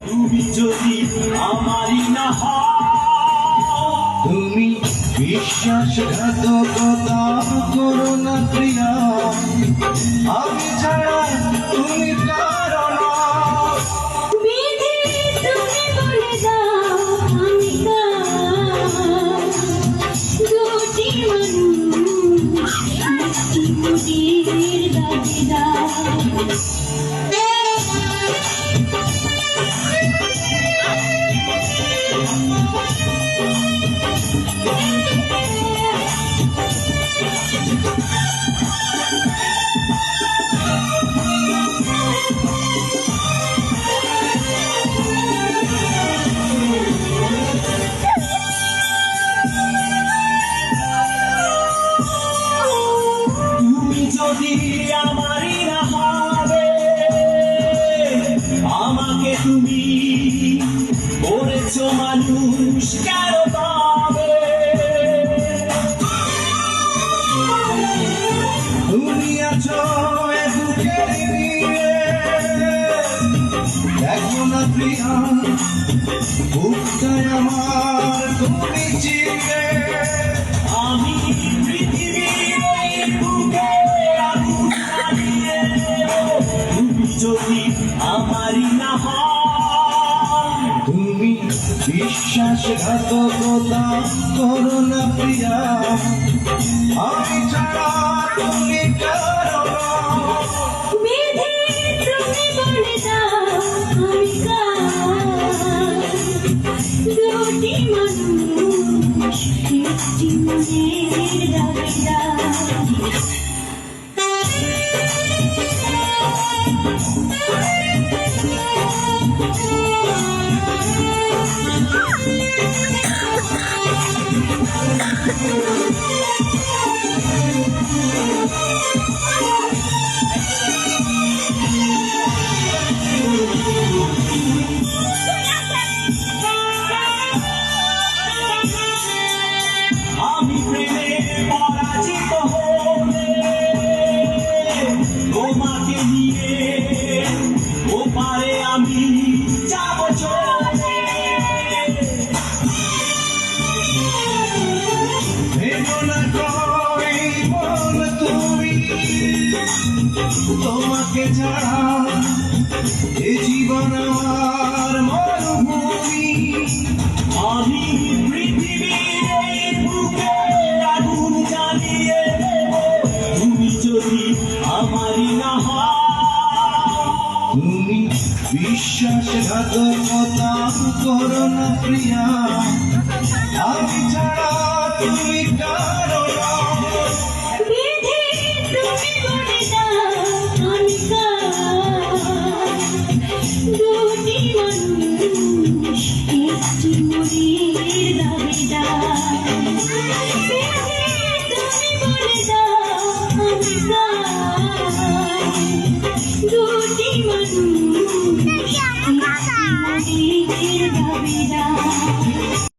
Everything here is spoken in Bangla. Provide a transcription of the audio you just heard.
তুমি যদি আমারই না হও, তুমি বিশ্বাসঘাতকতা করো না প্রিয়া, আমি ছাড়া তুমি কারো না। বিধি তুমি বলে দাও আমি কার, দুটি মানুষ একটি মুদির দাবিদার। তুমি যদি আমারই না হবে, আমাকে তুমি করেছো মানুষ কেন পাবে? তুমি আছো এ বুকের নীড়ে, দেখো না প্রিয়া বুকটায় আমার তুমি চিরে। আমি পৃথিবীর এই বুকে আগুন জ্বালিয়ে দেব, তুমি যদি আমারই না হও। তুমি বিশ্বাসঘাতকতা করো না প্রিয়া, আমি ছাড়া তুমি কারো না। বিধি তুমি বলে দাও আমি কার, দুটি মানুষ একটি মনের দাবিদার। আমি প্রেমে পরাজিত হলে তোমাকে নিয়ে ওপারে আমি যাব চলে। ভেবো না কই বল তুমি, তোমাকে ছাড়া এ জীবন আমার মরুভূমি। আমি পৃথিবীর এই বুকে আগুন জ্বালিয়ে দেব, তুমি যদি আমারই না হও। তুমি বিশ্বাসঘাতকতা করো না প্রিয়া, আমি ছাড়া তুমি কারো না।